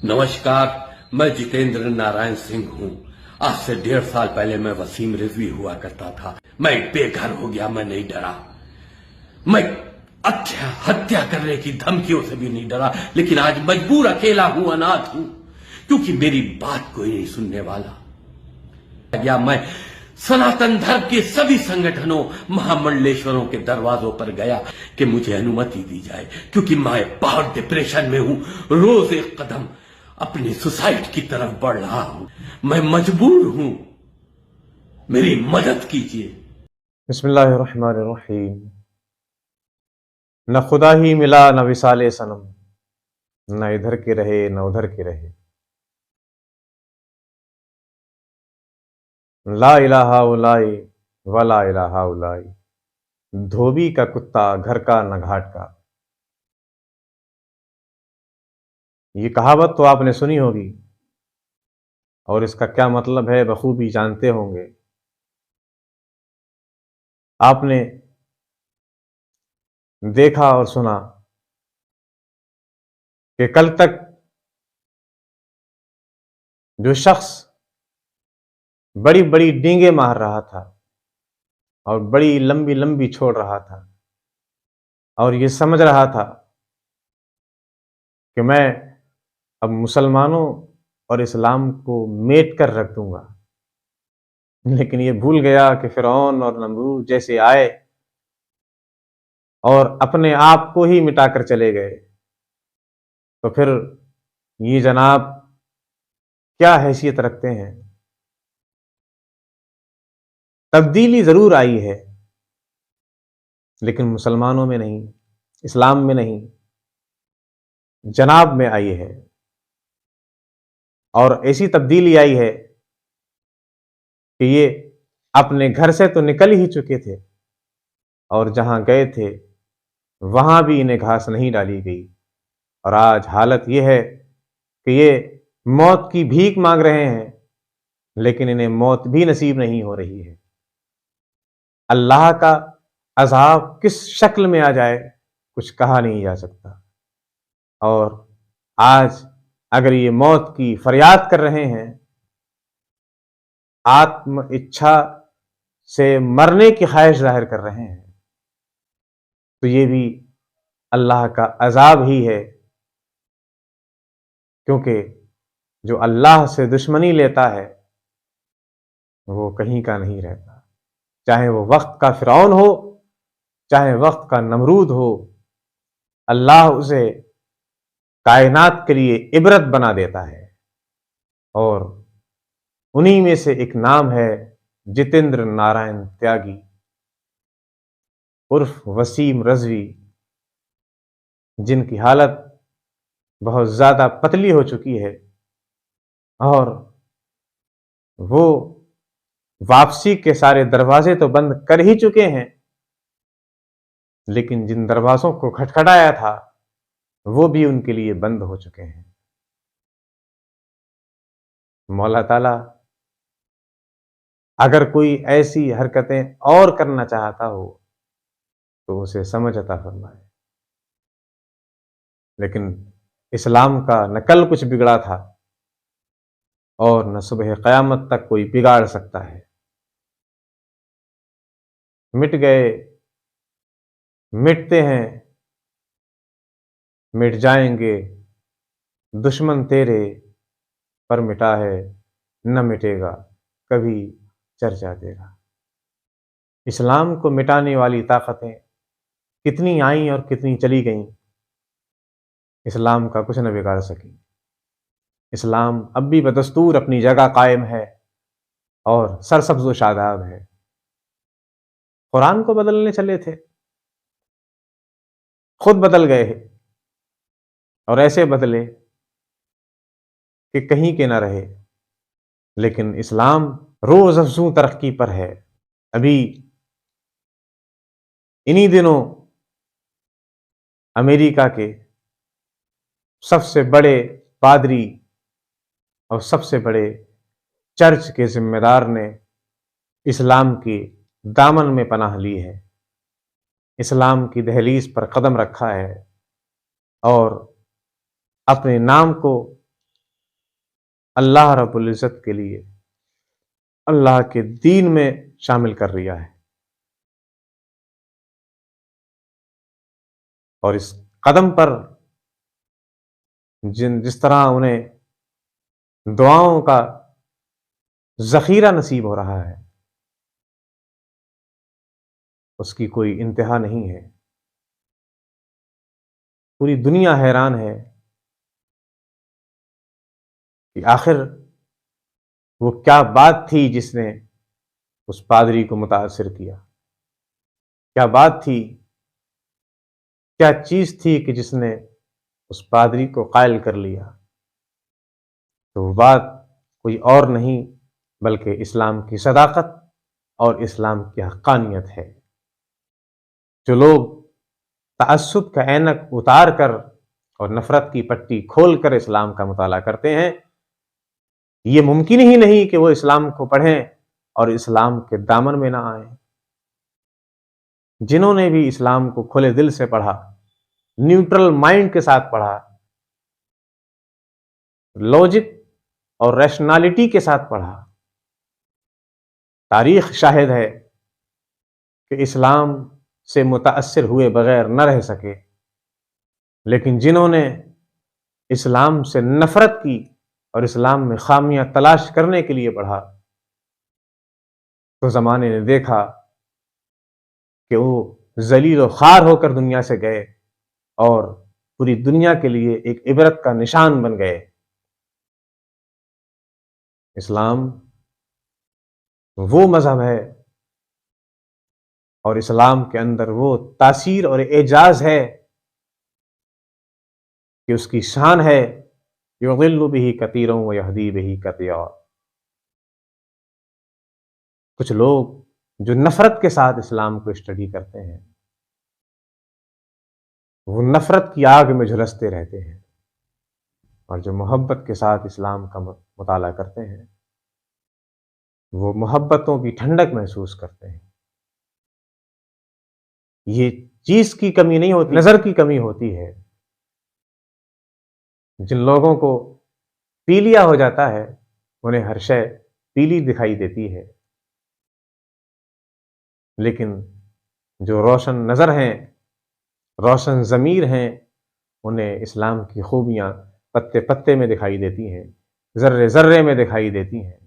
नमस्कार, मैं जितेंद्र नारायण सिंह हूँ। आज से 1.5 साल पहले मैं वसीम रिजवी हुआ करता था। मैं बेघर हो गया, मैं नहीं डरा। मैं हत्या करने की धमकियों से भी नहीं डरा, लेकिन आज मजबूर अकेला हूँ, अनाथ हूँ, क्योंकि मेरी बात कोई नहीं सुनने वाला। या मैं सनातन धर्म के सभी संगठनों, महामंडलेश्वरों के दरवाजों पर गया कि मुझे अनुमति दी जाए, क्योंकि मैं बहुत डिप्रेशन में हूँ। रोज एक कदम अपनी सुसाइड की तरफ बढ़ रहा हूं। मैं मजबूर हूं, मेरी मदद कीजिए। बिस्मिल्लाहिर्रहमानिर्रहीम। न खुदा ही मिला न विसाले सनम, न इधर के रहे न उधर के रहे। ला इलाहा उलाई वला इलाहा उलाई, धोबी का कुत्ता घर का न घाट का। ये कहावत तो आपने सुनी होगी और इसका क्या मतलब है बखूबी जानते होंगे। आपने देखा और सुना कि कल तक जो शख्स बड़ी बड़ी डींगे मार रहा था और बड़ी लंबी लंबी छोड़ रहा था और ये समझ रहा था कि मैं अब मुसलमानों और इस्लाम को मेट कर रख दूंगा, लेकिन ये भूल गया कि फिरौन और नमरूद जैसे आए और अपने आप को ही मिटाकर चले गए, तो फिर ये जनाब क्या हैसियत रखते हैं। तब्दीली जरूर आई है, लेकिन मुसलमानों में नहीं, इस्लाम में नहीं, जनाब में आई है। और ऐसी तब्दीली आई है कि ये अपने घर से तो निकल ही चुके थे और जहां गए थे वहां भी इन्हें घास नहीं डाली गई। और आज हालत यह है कि ये मौत की भीख मांग रहे हैं, लेकिन इन्हें मौत भी नसीब नहीं हो रही है। अल्लाह का अज़ाब किस शक्ल में आ जाए कुछ कहा नहीं जा सकता। और आज अगर ये मौत की फरियाद कर रहे हैं, आत्म इच्छा से मरने की ख्वाहिश जाहिर कर रहे हैं, तो ये भी अल्लाह का अज़ाब ही है। क्योंकि जो अल्लाह से दुश्मनी लेता है वो कहीं का नहीं रहता, चाहे वो वक्त का फिरौन हो, चाहे वक्त का नमरूद हो। अल्लाह उसे कायनात के लिए इबरत बना देता है। और उन्हीं में से एक नाम है जितेंद्र नारायण त्यागी उर्फ वसीम रिजवी, जिनकी हालत बहुत ज्यादा पतली हो चुकी है और वो वापसी के सारे दरवाजे तो बंद कर ही चुके हैं, लेकिन जिन दरवाजों को खटखटाया था वो भी उनके लिए बंद हो चुके हैं। मौला ताला अगर कोई ऐसी हरकतें और करना चाहता हो तो उसे समझ अता फरमाए, लेकिन इस्लाम का न कल कुछ बिगड़ा था और न सुबह क़यामत तक कोई बिगाड़ सकता है। मिट गए, मिटते हैं, मिट जाएंगे दुश्मन तेरे, पर मिटा है न मिटेगा कभी चर्चा तेरा। इस्लाम को मिटाने वाली ताकतें कितनी आईं और कितनी चली गईं, इस्लाम का कुछ न बिगाड़ सकी। इस्लाम अब भी बदस्तूर अपनी जगह कायम है और सरसब्ज़ व शादाब है। कुरान को बदलने चले थे, खुद बदल गए और ऐसे बदले कि कहीं के ना रहे। लेकिन इस्लाम रोज अफजू तरक्की पर है। अभी इन्हीं दिनों अमेरिका के सबसे बड़े पादरी और सबसे बड़े चर्च के जिम्मेदार ने इस्लाम की दामन में पनाह ली है, इस्लाम की दहलीज पर कदम रखा है और अपने नाम को اللہ رب العزت کے لیے اللہ کے دین میں شامل کر لیا ہے، اور اس قدم پر جس طرح انہیں دعاؤں کا ذخیرہ نصیب ہو رہا ہے، اس کی کوئی انتہا نہیں ہے۔ پوری دنیا حیران ہے کہ آخر وہ کیا بات تھی جس نے اس پادری کو متاثر کیا، کیا بات تھی، کیا چیز تھی کہ جس نے اس پادری کو قائل کر لیا؟ تو وہ بات کوئی اور نہیں بلکہ اسلام کی صداقت اور اسلام کی حقانیت ہے۔ جو لوگ تعصب کا اینک اتار کر اور نفرت کی پٹی کھول کر اسلام کا مطالعہ کرتے ہیں، یہ ممکن ہی نہیں کہ وہ اسلام کو پڑھیں اور اسلام کے دامن میں نہ آئیں۔ جنہوں نے بھی اسلام کو کھلے دل سے پڑھا، نیوٹرل مائنڈ کے ساتھ پڑھا، لاجک اور ریشنالٹی کے ساتھ پڑھا، تاریخ شاہد ہے کہ اسلام سے متاثر ہوئے بغیر نہ رہ سکے۔ لیکن جنہوں نے اسلام سے نفرت کی اور اسلام میں خامیاں تلاش کرنے کے لیے پڑھا، تو زمانے نے دیکھا کہ وہ ذلیل و خوار ہو کر دنیا سے گئے اور پوری دنیا کے لیے ایک عبرت کا نشان بن گئے۔ اسلام وہ مذہب ہے اور اسلام کے اندر وہ تاثیر اور اعجاز ہے کہ اس کی شان ہے یضل بہ کثیرا ویہدی بہ کثیرا۔ کچھ لوگ جو نفرت کے ساتھ اسلام کو اسٹڈی کرتے ہیں، وہ نفرت کی آگ میں جھلستے رہتے ہیں، اور جو محبت کے ساتھ اسلام کا مطالعہ کرتے ہیں، وہ محبتوں کی ٹھنڈک محسوس کرتے ہیں۔ یہ چیز کی کمی نہیں ہوتی، نظر کی کمی ہوتی ہے۔ جن لوگوں کو پیلیا ہو جاتا ہے انہیں ہر شے پیلی دکھائی دیتی ہے، لیکن جو روشن نظر ہیں، روشن ضمیر ہیں، انہیں اسلام کی خوبیاں پتے پتے میں دکھائی دیتی ہیں، ذرے ذرے میں دکھائی دیتی ہیں۔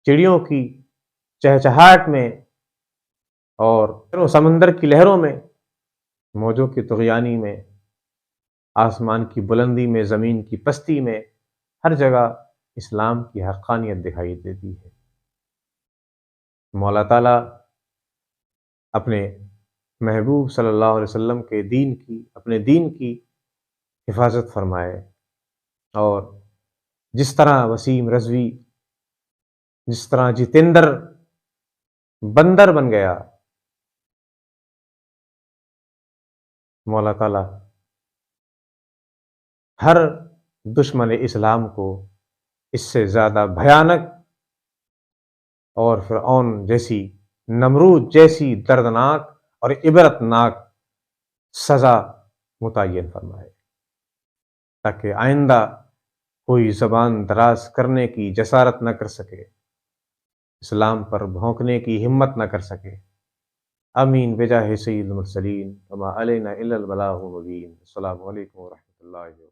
چڑیوں کی چہچہاہٹ میں اور سمندر کی لہروں میں، موجوں کی طغیانی میں، آسمان کی بلندی میں، زمین کی پستی میں، ہر جگہ اسلام کی حقانیت دکھائی دیتی ہے۔ مولا تعالیٰ اپنے محبوب صلی اللہ علیہ وسلم کے اپنے دین کی حفاظت فرمائے، اور جس طرح وسیم رضوی، جس طرح جتیندر بندر بن گیا، مولا تعالیٰ ہر دشمن اسلام کو اس سے زیادہ بھیانک اور فرعون جیسی، نمرود جیسی دردناک اور عبرتناک سزا متعین فرمائے، تاکہ آئندہ کوئی زبان دراز کرنے کی جسارت نہ کر سکے، اسلام پر بھونکنے کی ہمت نہ کر سکے۔ آمین بجاہ سید المرسلین وما علینا الا البلاغ المبین۔ السلام علیکم ورحمۃ اللہ وبرکاتہ۔